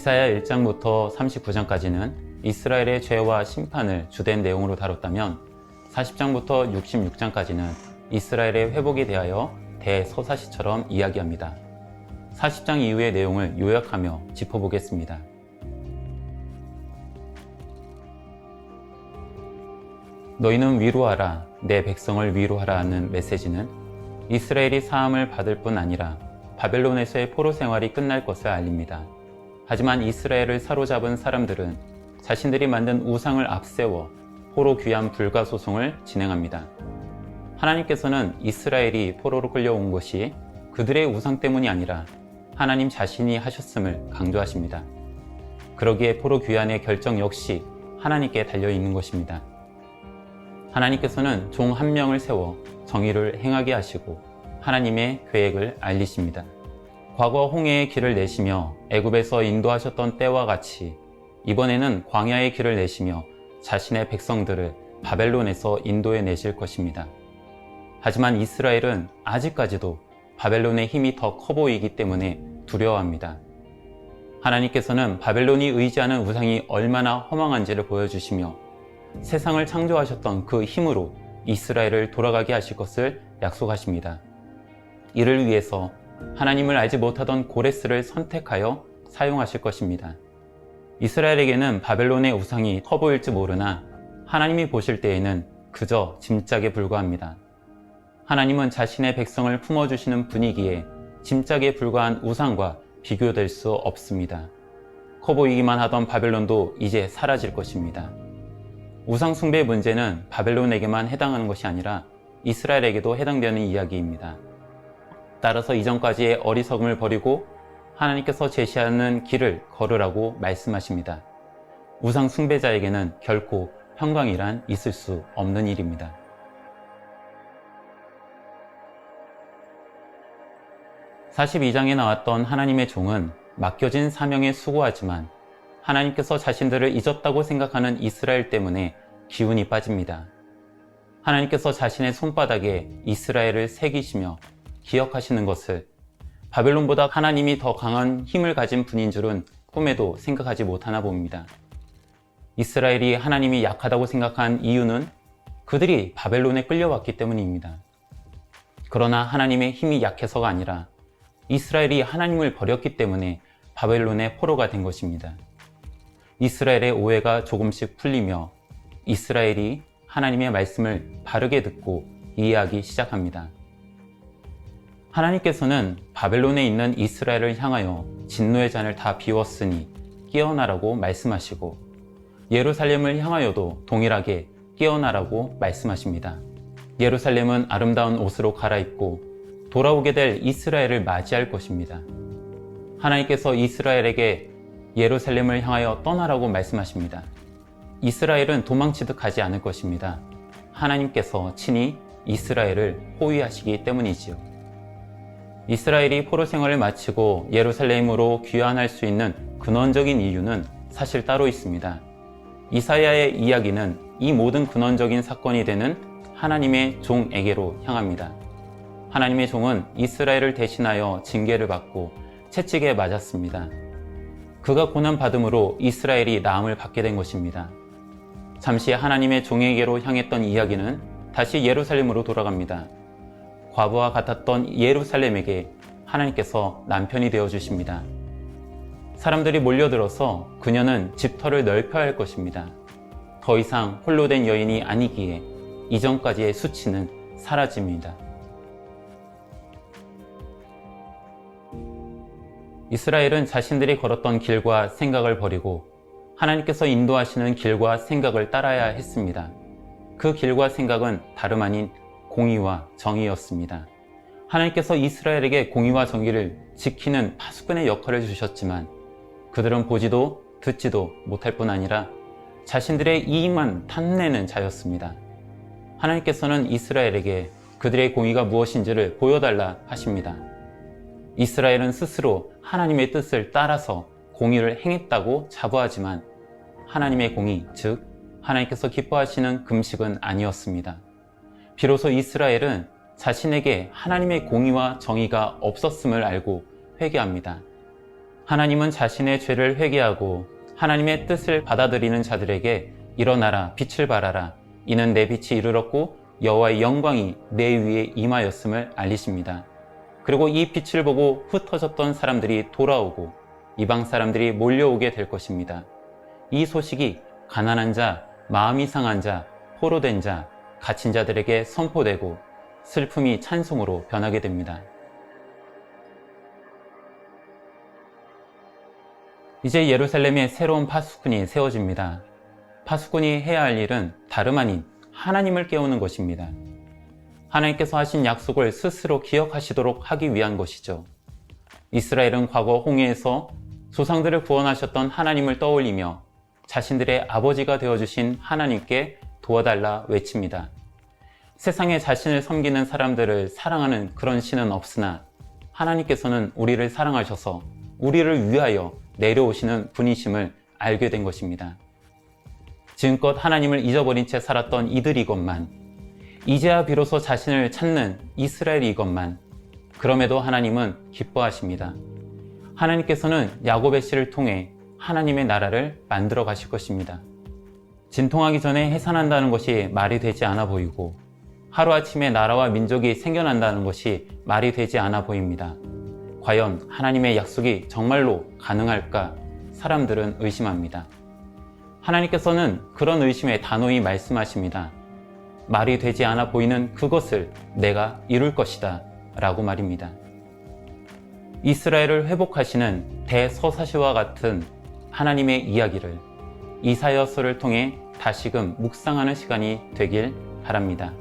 이사야 1장부터 39장까지는 이스라엘의 죄와 심판을 주된 내용으로 다뤘다면 40장부터 66장까지는 이스라엘의 회복에 대하여 대서사시처럼 이야기합니다. 40장 이후의 내용을 요약하며 짚어보겠습니다. 너희는 위로하라, 내 백성을 위로하라 하는 메시지는 이스라엘이 사함을 받을 뿐 아니라 바벨론에서의 포로 생활이 끝날 것을 알립니다. 하지만 이스라엘을 사로잡은 사람들은 자신들이 만든 우상을 앞세워 포로 귀환 불가 소송을 진행합니다. 하나님께서는 이스라엘이 포로로 끌려온 것이 그들의 우상 때문이 아니라 하나님 자신이 하셨음을 강조하십니다. 그러기에 포로 귀환의 결정 역시 하나님께 달려있는 것입니다. 하나님께서는 종 한 명을 세워 정의를 행하게 하시고 하나님의 계획을 알리십니다. 과거 홍해의 길을 내시며 애굽에서 인도하셨던 때와 같이 이번에는 광야의 길을 내시며 자신의 백성들을 바벨론에서 인도해 내실 것입니다. 하지만 이스라엘은 아직까지도 바벨론의 힘이 더 커 보이기 때문에 두려워합니다. 하나님께서는 바벨론이 의지하는 우상이 얼마나 허망한지를 보여주시며 세상을 창조하셨던 그 힘으로 이스라엘을 돌아가게 하실 것을 약속하십니다. 이를 위해서 하나님을 알지 못하던 고레스를 선택하여 사용하실 것입니다. 이스라엘에게는 바벨론의 우상이 커 보일지 모르나 하나님이 보실 때에는 그저 짐짝에 불과합니다. 하나님은 자신의 백성을 품어주시는 분위기에 짐짝에 불과한 우상과 비교될 수 없습니다. 커 보이기만 하던 바벨론도 이제 사라질 것입니다. 우상 숭배의 문제는 바벨론에게만 해당하는 것이 아니라 이스라엘에게도 해당되는 이야기입니다. 따라서 이전까지의 어리석음을 버리고 하나님께서 제시하는 길을 걸으라고 말씀하십니다. 우상 숭배자에게는 결코 평강이란 있을 수 없는 일입니다. (42장에) 나왔던 하나님의 종은 맡겨진 사명에 수고하지만 하나님께서 자신들을 잊었다고 생각하는 이스라엘 때문에 기운이 빠집니다. 하나님께서 자신의 손바닥에 이스라엘을 새기시며 기억하시는 것을 바벨론보다 하나님이 더 강한 힘을 가진 분인 줄은 꿈에도 생각하지 못하나 봅니다. 이스라엘이 하나님이 약하다고 생각한 이유는 그들이 바벨론에 끌려왔기 때문입니다. 그러나 하나님의 힘이 약해서가 아니라 이스라엘이 하나님을 버렸기 때문에 바벨론의 포로가 된 것입니다. 이스라엘의 오해가 조금씩 풀리며 이스라엘이 하나님의 말씀을 바르게 듣고 이해하기 시작합니다. 하나님께서는 바벨론에 있는 이스라엘을 향하여 진노의 잔을 다 비웠으니 깨어나라고 말씀하시고 예루살렘을 향하여도 동일하게 깨어나라고 말씀하십니다. 예루살렘은 아름다운 옷으로 갈아입고 돌아오게 될 이스라엘을 맞이할 것입니다. 하나님께서 이스라엘에게 예루살렘을 향하여 떠나라고 말씀하십니다. 이스라엘은 도망치듯 가지 않을 것입니다. 하나님께서 친히 이스라엘을 호위하시기 때문이지요. 이스라엘이 포로 생활을 마치고 예루살렘으로 귀환할 수 있는 근원적인 이유는 사실 따로 있습니다. 이사야의 이야기는 이 모든 근원적인 사건이 되는 하나님의 종에게로 향합니다. 하나님의 종은 이스라엘을 대신하여 징계를 받고 채찍에 맞았습니다. 그가 고난받음으로 이스라엘이 나음을 받게 된 것입니다. 잠시 하나님의 종에게로 향했던 이야기는 다시 예루살렘으로 돌아갑니다. 과부와 같았던 예루살렘에게 하나님께서 남편이 되어주십니다. 사람들이 몰려들어서 그녀는 집터를 넓혀야 할 것입니다. 더 이상 홀로 된 여인이 아니기에 이전까지의 수치는 사라집니다. 이스라엘은 자신들이 걸었던 길과 생각을 버리고 하나님께서 인도하시는 길과 생각을 따라야 했습니다. 그 길과 생각은 다름 아닌 공의와 정의였습니다. 하나님께서 이스라엘에게 공의와 정의를 지키는 파수꾼의 역할을 주셨지만 그들은 보지도 듣지도 못할 뿐 아니라 자신들의 이익만 탐내는 자였습니다. 하나님께서는 이스라엘에게 그들의 공의가 무엇인지를 보여달라 하십니다. 이스라엘은 스스로 하나님의 뜻을 따라서 공의를 행했다고 자부하지만 하나님의 공의, 즉 하나님께서 기뻐하시는 금식은 아니었습니다. 비로소 이스라엘은 자신에게 하나님의 공의와 정의가 없었음을 알고 회개합니다. 하나님은 자신의 죄를 회개하고 하나님의 뜻을 받아들이는 자들에게 일어나라, 빛을 발하라. 이는 내 빛이 이르렀고 여호와의 영광이 내 위에 임하였음을 알리십니다. 그리고 이 빛을 보고 흩어졌던 사람들이 돌아오고 이방 사람들이 몰려오게 될 것입니다. 이 소식이 가난한 자, 마음이 상한 자, 포로된 자, 갇힌 자들에게 선포되고 슬픔이 찬송으로 변하게 됩니다. 이제 예루살렘에 새로운 파수꾼이 세워집니다. 파수꾼이 해야 할 일은 다름 아닌 하나님을 깨우는 것입니다. 하나님께서 하신 약속을 스스로 기억하시도록 하기 위한 것이죠. 이스라엘은 과거 홍해에서 조상들을 구원하셨던 하나님을 떠올리며 자신들의 아버지가 되어주신 하나님께 도와달라 외칩니다. 세상에 자신을 섬기는 사람들을 사랑하는 그런 신은 없으나 하나님께서는 우리를 사랑하셔서 우리를 위하여 내려오시는 분이심을 알게 된 것입니다. 지금껏 하나님을 잊어버린 채 살았던 이들이건만, 이제야 비로소 자신을 찾는 이스라엘이건만, 그럼에도 하나님은 기뻐하십니다. 하나님께서는 야곱의 씨를 통해 하나님의 나라를 만들어 가실 것입니다. 진통하기 전에 해산한다는 것이 말이 되지 않아 보이고 하루아침에 나라와 민족이 생겨난다는 것이 말이 되지 않아 보입니다. 과연 하나님의 약속이 정말로 가능할까? 사람들은 의심합니다. 하나님께서는 그런 의심에 단호히 말씀하십니다. 말이 되지 않아 보이는 그것을 내가 이룰 것이다 라고 말입니다. 이스라엘을 회복하시는 대서사시와 같은 하나님의 이야기를 이사야서를 통해 다시금 묵상하는 시간이 되길 바랍니다.